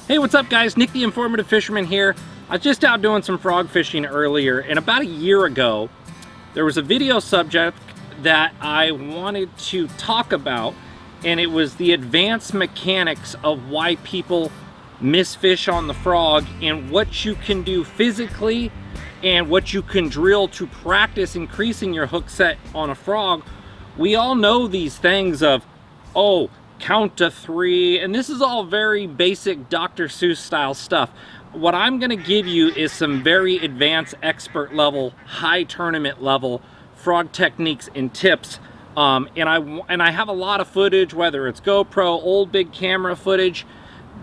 Hey, what's up guys? Nick the Informative Fisherman here. I was just out doing some frog fishing earlier, and about a year ago there was a video subject that I wanted to talk about, and it was the advanced mechanics of why people miss fish on the frog and what you can do physically and what you can drill to practice increasing your hook set on a frog. We all know these things of, oh, count to 3, and this is all very basic Dr. Seuss style stuff. What I'm going to give you is some very advanced expert level, high tournament level frog techniques and tips. And I have a lot of footage, whether it's GoPro, old big camera footage,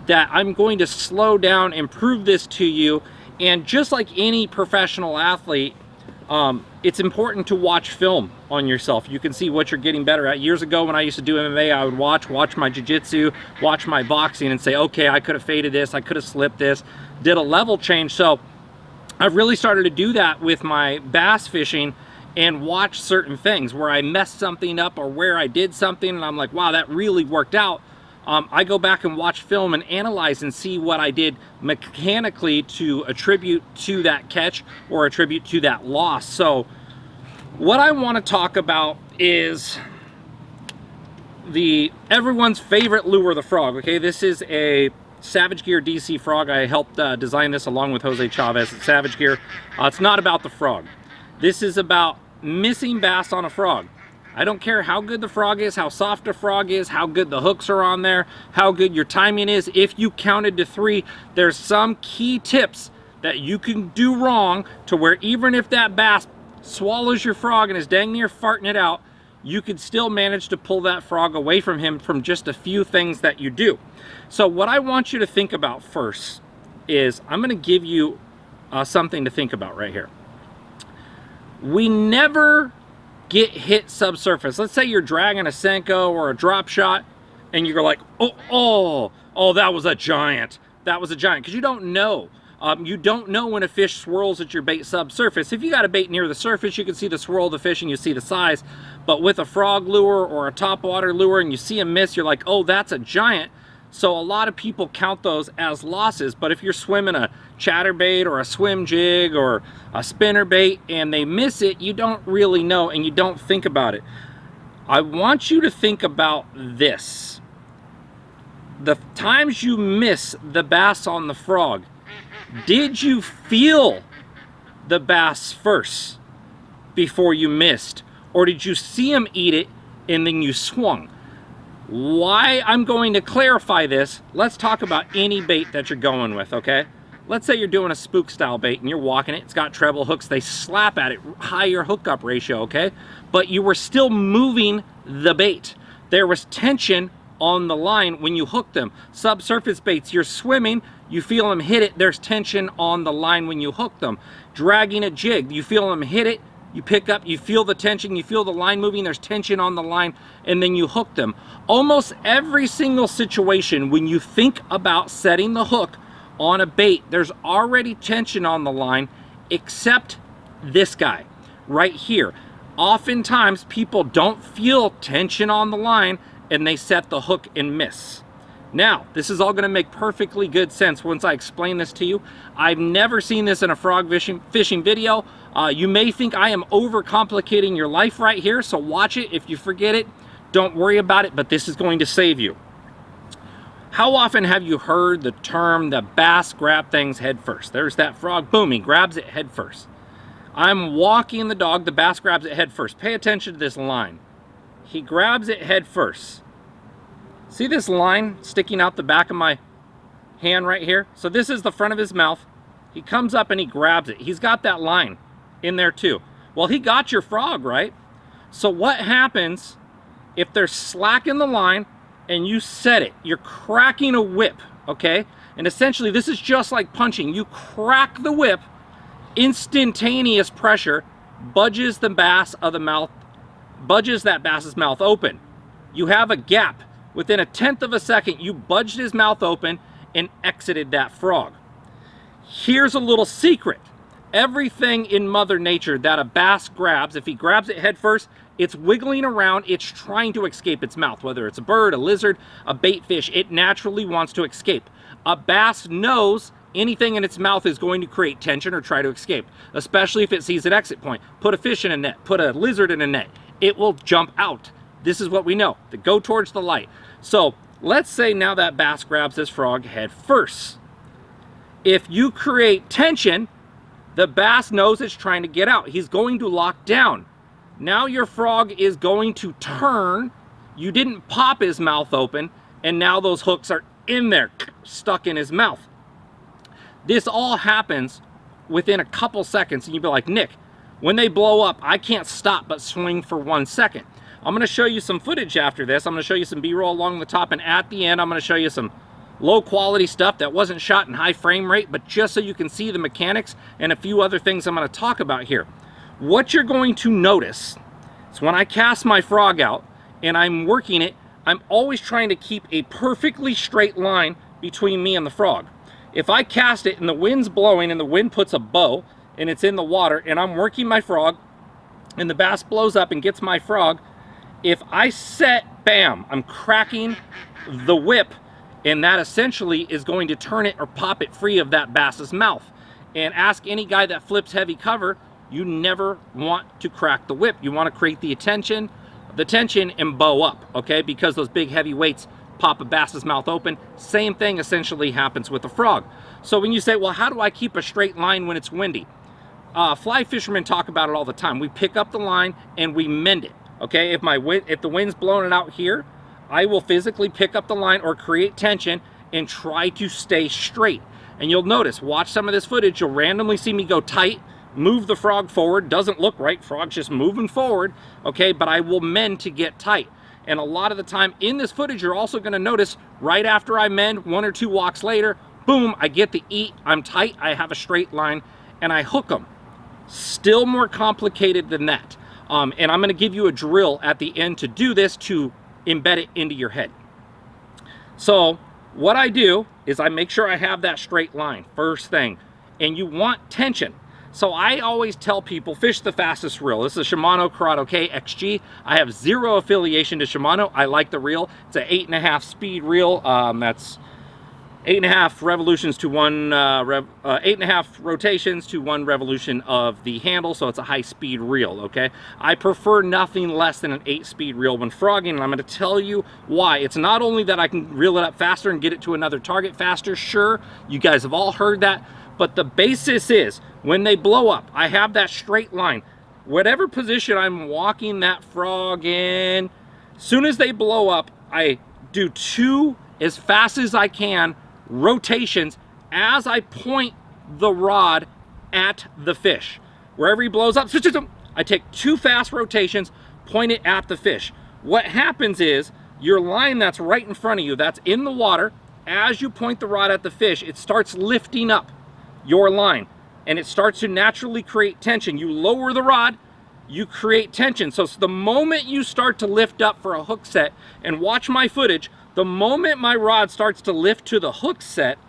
that I'm going to slow down and prove this to you. And just like any professional athlete, it's important to watch film on yourself. You can see what you're getting better at. Years ago when I used to do MMA, I would watch my jiu-jitsu, watch my boxing, and say, okay, I could have faded this, I could have slipped this, did a level change. So I've really started to do that with my bass fishing and watch certain things where I messed something up or where I did something and I'm like, wow, that really worked out. I go back and watch film and analyze and see what I did mechanically to attribute to that catch or attribute to that loss. So what I want to talk about is everyone's favorite lure, the frog. Okay, this is a Savage Gear DC frog. I helped design this along with Jose Chavez at Savage Gear. It's not about the frog. This is about missing bass on a frog. I don't care how good the frog is, how soft the frog is, how good the hooks are on there, how good your timing is. If you counted to 3, there's some key tips that you can do wrong to where even if that bass swallows your frog and is dang near farting it out, you could still manage to pull that frog away from him from just a few things that you do. So what I want you to think about first is I'm going to give you something to think about right here. We never get hit subsurface. Let's say you're dragging a Senko or a drop shot and you're like, oh, that was a giant. That was a giant. Because you don't know. You don't know when a fish swirls at your bait subsurface. If you got a bait near the surface, you can see the swirl of the fish and you see the size. But with a frog lure or a topwater lure and you see a miss, you're like, oh, that's a giant. So a lot of people count those as losses. But if you're swimming a chatterbait or a swim jig or a spinner bait and they miss it, you don't really know and you don't think about it. I want you to think about this. The times you miss the bass on the frog, did you feel the bass first before you missed? Or did you see him eat it and then you swung? Why I'm going to clarify this, let's talk about any bait that you're going with, okay? Let's say you're doing a spook style bait and you're walking it, it's got treble hooks, they slap at it, higher hookup ratio, okay? But you were still moving the bait. There was tension on the line when you hooked them. Subsurface baits, you're swimming, you feel them hit it, there's tension on the line when you hook them. Dragging a jig, you feel them hit it, you pick up, you feel the tension, you feel the line moving, there's tension on the line, and then you hook them. Almost every single situation when you think about setting the hook on a bait, there's already tension on the line, except this guy right here. Oftentimes people don't feel tension on the line and they set the hook and miss. Now, this is all going to make perfectly good sense once I explain this to you. I've never seen this in a frog fishing video. You may think I am overcomplicating your life right here, so watch it. If you forget it, don't worry about it, but this is going to save you. How often have you heard the term, the bass grab things head first? There's that frog, boom, he grabs it head first. I'm walking the dog, the bass grabs it head first. Pay attention to this line. He grabs it head first. See this line sticking out the back of my hand right here? So this is the front of his mouth. He comes up and he grabs it. He's got that line in there too. Well, he got your frog, right? So what happens if there's slack in the line and you set it? You're cracking a whip, okay? And essentially this is just like punching. You crack the whip, instantaneous pressure budges the bass of the mouth, budges that bass's mouth open. You have a gap. Within a 1/10 of a second, you budged his mouth open and exited that frog. Here's a little secret. Everything in Mother Nature that a bass grabs, if he grabs it head first, it's wiggling around, it's trying to escape its mouth. Whether it's a bird, a lizard, a bait fish, it naturally wants to escape. A bass knows anything in its mouth is going to create tension or try to escape, especially if it sees an exit point. Put a fish in a net, put a lizard in a net, it will jump out. This is what we know, to go towards the light. So let's say now that bass grabs this frog head first. If you create tension, the bass knows it's trying to get out. He's going to lock down. Now your frog is going to turn. You didn't pop his mouth open, and now those hooks are in there, stuck in his mouth. This all happens within a couple seconds, and you'd be like, Nick, when they blow up, I can't stop but swing for 1 second. I'm going to show you some footage after this. I'm going to show you some B-roll along the top, and at the end, I'm going to show you some low quality stuff that wasn't shot in high frame rate, but just so you can see the mechanics and a few other things I'm going to talk about here. What you're going to notice is when I cast my frog out and I'm working it, I'm always trying to keep a perfectly straight line between me and the frog. If I cast it and the wind's blowing and the wind puts a bow and it's in the water and I'm working my frog and the bass blows up and gets my frog, if I set, bam, I'm cracking the whip, and that essentially is going to turn it or pop it free of that bass's mouth. And ask any guy that flips heavy cover, you never want to crack the whip. You want to create the tension and bow up, okay? Because those big heavy weights pop a bass's mouth open. Same thing essentially happens with a frog. So when you say, well, how do I keep a straight line when it's windy? Fly fishermen talk about it all the time. We pick up the line and we mend it, okay? If the wind's blowing it out here, I will physically pick up the line or create tension and try to stay straight. And you'll notice, watch some of this footage, you'll randomly see me go tight, move the frog forward, doesn't look right, frog's just moving forward, okay, but I will mend to get tight. And a lot of the time in this footage, you're also gonna notice right after I mend, 1 or 2 walks later, boom, I get the eat, I'm tight, I have a straight line, and I hook them. Still more complicated than that. And I'm gonna give you a drill at the end to do this, to embed it into your head. So what I do is I make sure I have that straight line first thing, and you want tension. So I always tell people, fish the fastest reel. This is a Shimano Curado K XG. I have 0 affiliation to Shimano. I like the reel. It's an 8.5 speed reel. That's 8.5 revolutions to 8.5 rotations to 1 revolution of the handle, so it's a high-speed reel, okay? I prefer nothing less than an 8-speed reel when frogging, and I'm going to tell you why. It's not only that I can reel it up faster and get it to another target faster, sure, you guys have all heard that, but the basis is, when they blow up, I have that straight line. Whatever position I'm walking that frog in, as soon as they blow up, I do 2 as fast as I can rotations as I point the rod at the fish. Wherever he blows up, I take 2 fast rotations, point it at the fish. What happens is your line that's right in front of you, that's in the water, as you point the rod at the fish, it starts lifting up your line and it starts to naturally create tension. You lower the rod, you create tension. So the moment you start to lift up for a hook set, and watch my footage, the moment my rod starts to lift to the hook set,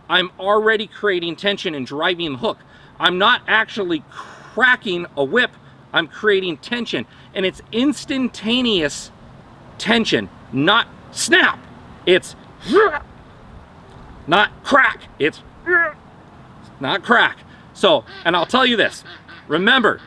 I'm already creating tension and driving the hook. I'm not actually cracking a whip, I'm creating tension. And it's instantaneous tension, not snap. It's not crack, it's not crack. So, and I'll tell you this, remember,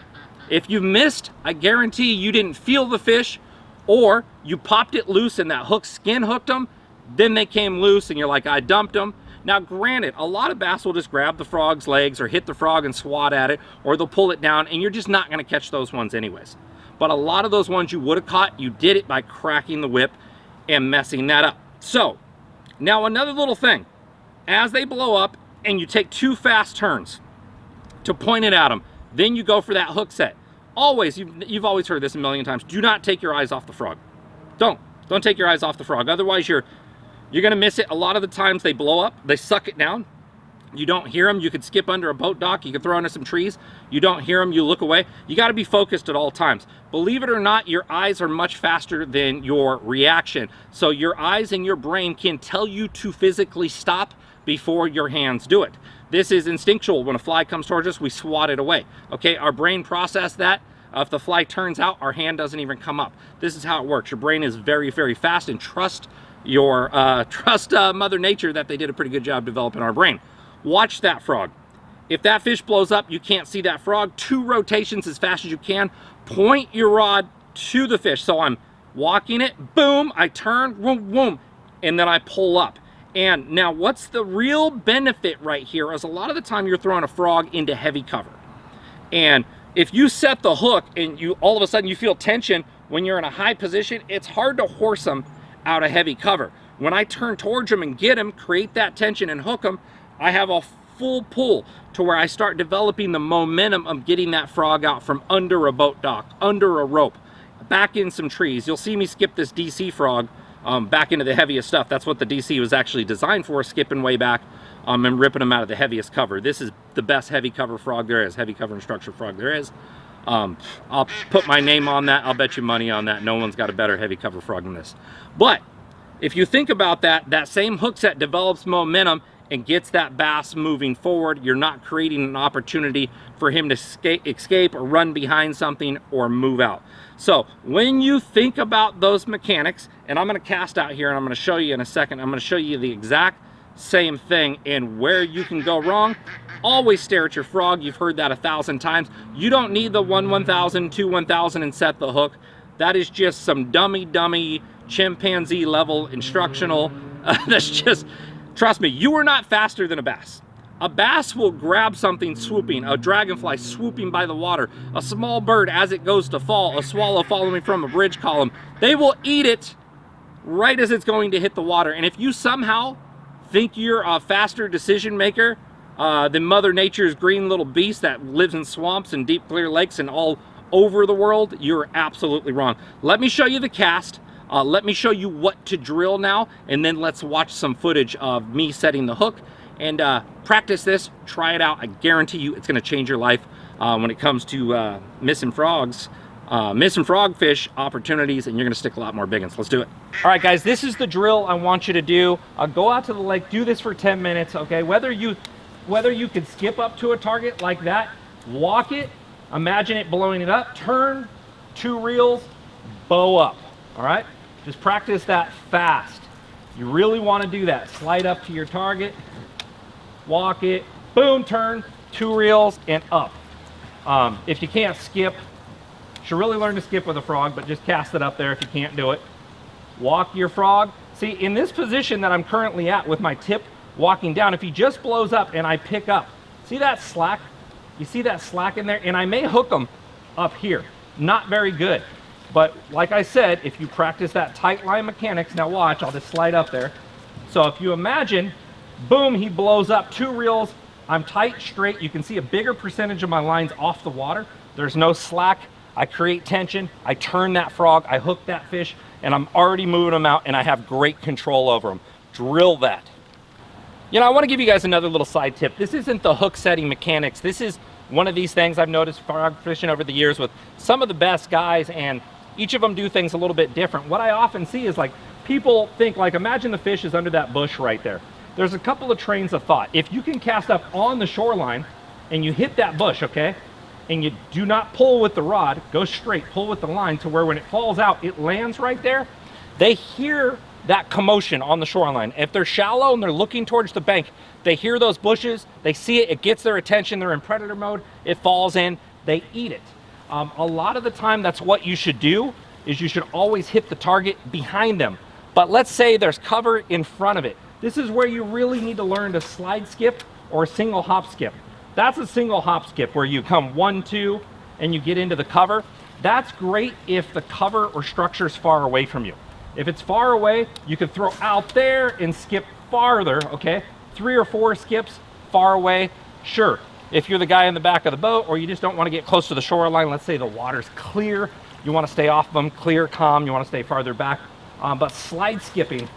if you missed, I guarantee you didn't feel the fish, or you popped it loose and that hook skin hooked them, then they came loose and you're like, I dumped them. Now granted, a lot of bass will just grab the frog's legs or hit the frog and swat at it, or they'll pull it down, and you're just not gonna catch those ones anyways. But a lot of those ones you would have caught, you did it by cracking the whip and messing that up. So, now another little thing, as they blow up and you take 2 fast turns to point it at them, then you go for that hook set. Always, you've always heard this a million times, do not take your eyes off the frog. Don't take your eyes off the frog. Otherwise you're gonna miss it. A lot of the times they blow up, they suck it down. You don't hear them. You could skip under a boat dock, you could throw under some trees. You don't hear them, you look away. You gotta be focused at all times. Believe it or not, your eyes are much faster than your reaction. So your eyes and your brain can tell you to physically stop before your hands do it. This is instinctual. When a fly comes towards us, we swat it away. Okay, our brain processes that. If the fly turns out, our hand doesn't even come up. This is how it works. Your brain is very, very fast, and trust trust Mother Nature that they did a pretty good job developing our brain. Watch that frog. If that fish blows up, you can't see that frog. 2 rotations as fast as you can. Point your rod to the fish. So I'm walking it, boom, I turn, boom, boom, and then I pull up. And now what's the real benefit right here is a lot of the time you're throwing a frog into heavy cover. And if you set the hook and you all of a sudden you feel tension when you're in a high position, it's hard to horse them out of heavy cover. When I turn towards them and get them, create that tension and hook them, I have a full pull to where I start developing the momentum of getting that frog out from under a boat dock, under a rope, back in some trees. You'll see me skip this DC frog back into the heaviest stuff. That's what the DC was actually designed for, skipping way back and ripping them out of the heaviest cover. This is the best heavy cover frog there is, heavy cover and structure frog there is. I'll put my name on that. I'll bet you money on that. No one's got a better heavy cover frog than this. But if you think about that, that same hook set develops momentum and gets that bass moving forward. You're not creating an opportunity for him to escape or run behind something or move out. So when you think about those mechanics, and I'm going to cast out here and I'm going to show you in a second, I'm going to show you the exact same thing and where you can go wrong. Always stare at your frog. You've heard that 1,000 times. You don't need the 1,000, 2,000 and set the hook. That is just some dummy chimpanzee level instructional. That's just, trust me, you are not faster than a bass. A bass will grab something swooping, a dragonfly swooping by the water, a small bird as it goes to fall, a swallow following from a bridge column. They will eat it right as it's going to hit the water. And if you somehow think you're a faster decision maker than Mother Nature's green little beast that lives in swamps and deep clear lakes and all over the world, you're absolutely wrong. Let me show you the cast. Let me show you what to drill now, and then let's watch some footage of me setting the hook and practice this, try it out. I guarantee you it's gonna change your life when it comes to missing frogs, missing frogfish opportunities, and you're gonna stick a lot more big ones. Let's do it. All right, guys, this is the drill I want you to do. Go out to the lake, do this for 10 minutes, okay? Whether you could skip up to a target like that, walk it, imagine it blowing it up, turn, 2 reels, bow up, all right? Just practice that fast. You really want to do that. Slide up to your target, walk it, boom, turn, 2 reels, and up. If you can't skip, you should really learn to skip with a frog, but just cast it up there if you can't do it. Walk your frog. See, in this position that I'm currently at with my tip walking down, if he just blows up and I pick up, see that slack? You see that slack in there? And I may hook him up here. Not very good. But like I said, if you practice that tight line mechanics, now watch, I'll just slide up there. So if you imagine, boom, he blows up, 2 reels, I'm tight, straight. You can see a bigger percentage of my lines off the water. There's no slack. I create tension. I turn that frog. I hook that fish, and I'm already moving them out, and I have great control over them. Drill that. You know, I want to give you guys another little side tip. This isn't the hook setting mechanics. This is one of these things I've noticed frog fishing over the years with some of the best guys, and each of them do things a little bit different. What I often see is like people think, like, imagine the fish is under that bush right there. There's a couple of trains of thought. If you can cast up on the shoreline and you hit that bush, okay, and you do not pull with the rod, go straight, pull with the line to where when it falls out, it lands right there. They hear that commotion on the shoreline. If they're shallow and they're looking towards the bank, they hear those bushes, they see it, it gets their attention, they're in predator mode, it falls in, they eat it. A lot of the time, that's what you should do, is you should always hit the target behind them. But let's say there's cover in front of it. This is where you really need to learn to slide skip or single hop skip. That's a single hop skip where you come 1, 2, and you get into the cover. That's great if the cover or structure is far away from you. If it's far away, you can throw out there and skip farther, okay? 3 or 4 skips far away, sure. If you're the guy in the back of the boat, or you just don't want to get close to the shoreline, let's say the water's clear, you want to stay off them, clear, calm, you want to stay farther back. But slide skipping,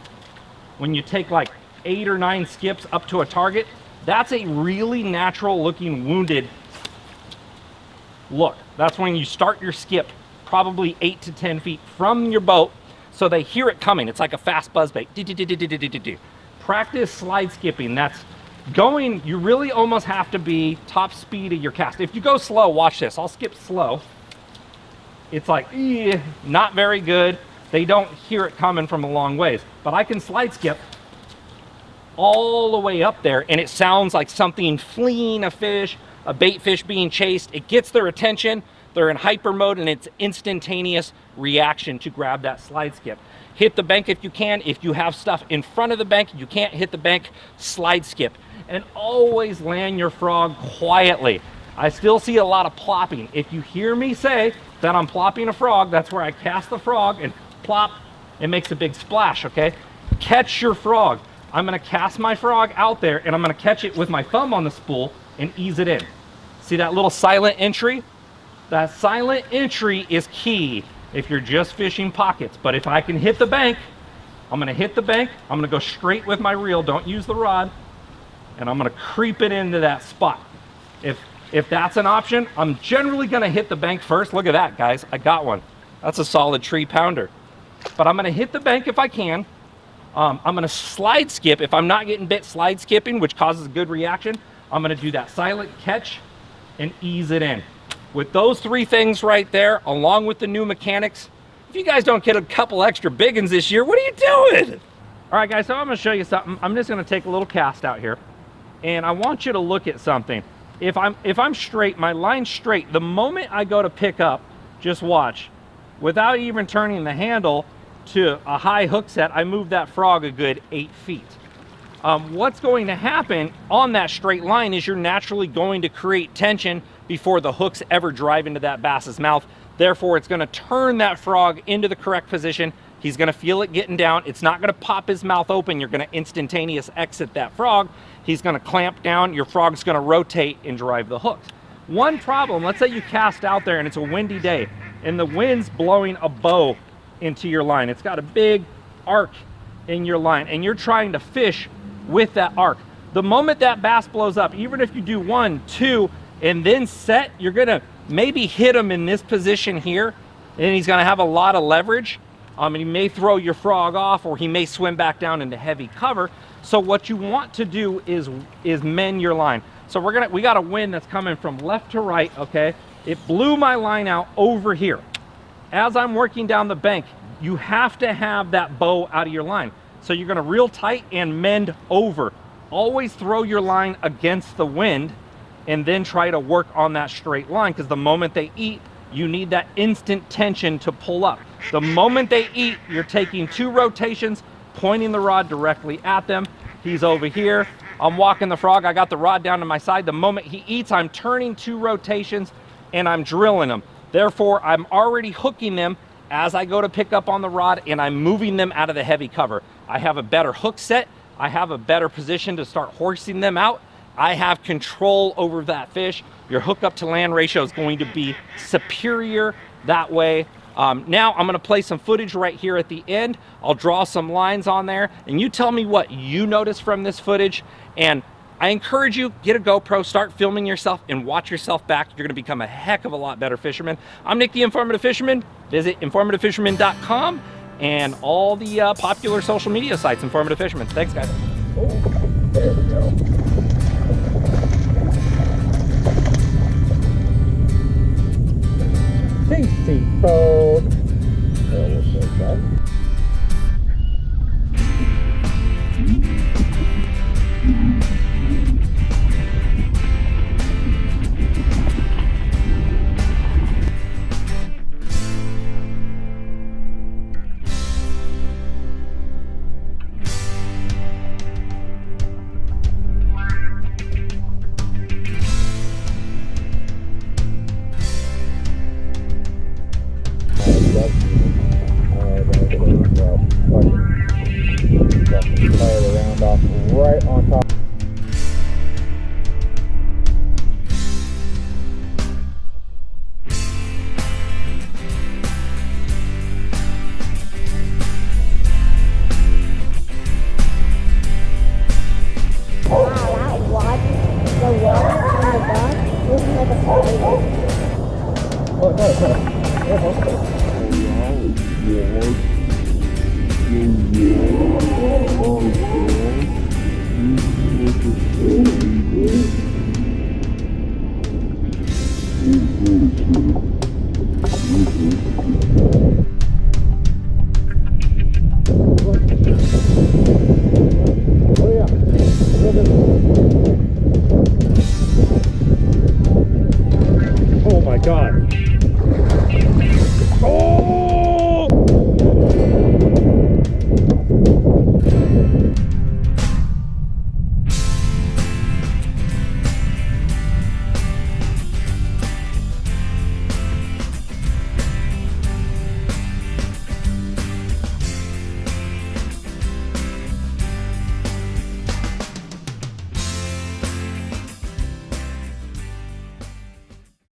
when you take like 8 or 9 skips up to a target, that's a really natural looking wounded look. That's when you start your skip probably 8 to 10 feet from your boat, so they hear it coming. It's like a fast buzzbait. Practice slide skipping. That's going, you really almost have to be top speed of your cast. If you go slow, watch this. I'll skip slow. It's like, not very good. they don't hear it coming from a long ways. But I can slide skip all the way up there, and it sounds like something fleeing a fish, a bait fish being chased. It gets their attention, they're in hyper mode, and it's instantaneous reaction to grab that slide skip. Hit the bank if you can. If you have stuff in front of the bank, you can't hit the bank, slide skip. And always land your frog quietly. I still see a lot of plopping. If you hear me say that I'm plopping a frog, that's where I cast the frog and plop, it makes a big splash, okay? Catch your frog. I'm gonna cast my frog out there and I'm gonna catch it with my thumb on the spool and ease it in. See that little silent entry? That silent entry is key if you're just fishing pockets. But if I can hit the bank, I'm gonna hit the bank, I'm gonna go straight with my reel, don't use the rod, and I'm gonna creep it into that spot. If that's an option, I'm generally gonna hit the bank first. Look at that, guys, I got one. That's a solid 3-pounder. But I'm gonna hit the bank if I can. I'm gonna slide skip. If I'm not getting bit slide skipping, which causes a good reaction, I'm gonna do that silent catch and ease it in. With those 3 things right there, along with the new mechanics, if you guys don't get a couple extra big ones this year, what are you doing? All right, guys, so I'm gonna show you something. I'm just gonna take a little cast out here, and I want you to look at something. If I'm straight, my line's straight, the moment I go to pick up, just watch, without even turning the handle to a high hook set, I move that frog a good 8 feet. What's going to happen on that straight line is you're naturally going to create tension before the hooks ever drive into that bass's mouth. Therefore, it's going to turn that frog into the correct position. He's going to feel it getting down. It's not going to pop his mouth open. You're going to instantaneous exit that frog. He's going to clamp down. Your frog's going to rotate and drive the hooks. One problem, let's say you cast out there and it's a windy day and the wind's blowing a bow into your line. It's got a big arc in your line and you're trying to fish with that arc. The moment that bass blows up, even if you do 1, 2, and then set, you're gonna maybe hit him in this position here, and he's gonna have a lot of leverage. And he may throw your frog off, or he may swim back down into heavy cover. So what you want to do is mend your line. So we got a wind that's coming from left to right, okay? It blew my line out over here. As I'm working down the bank, you have to have that bow out of your line. So you're gonna reel tight and mend over. Always throw your line against the wind and then try to work on that straight line, because the moment they eat, you need that instant tension to pull up. The moment they eat, you're taking 2 rotations, pointing the rod directly at them. He's over here. I'm walking the frog. I got the rod down to my side. The moment he eats, I'm turning 2 rotations and I'm drilling them. Therefore, I'm already hooking them as I go to pick up on the rod, and I'm moving them out of the heavy cover. I have a better hook set. I have a better position to start horsing them out. I have control over that fish. Your hook up to land ratio is going to be superior that way. Now I'm gonna play some footage right here at the end. I'll draw some lines on there, and you tell me what you notice from this footage. And I encourage you, get a GoPro, start filming yourself and watch yourself back. You're gonna become a heck of a lot better fisherman. I'm Nick the Informative Fisherman. Visit informativefisherman.com and all the popular social media sites, Informative Fisherman. Thanks, guys. Oh, there we go. Tasty frog. That was so fun. Right on top. Oh, no.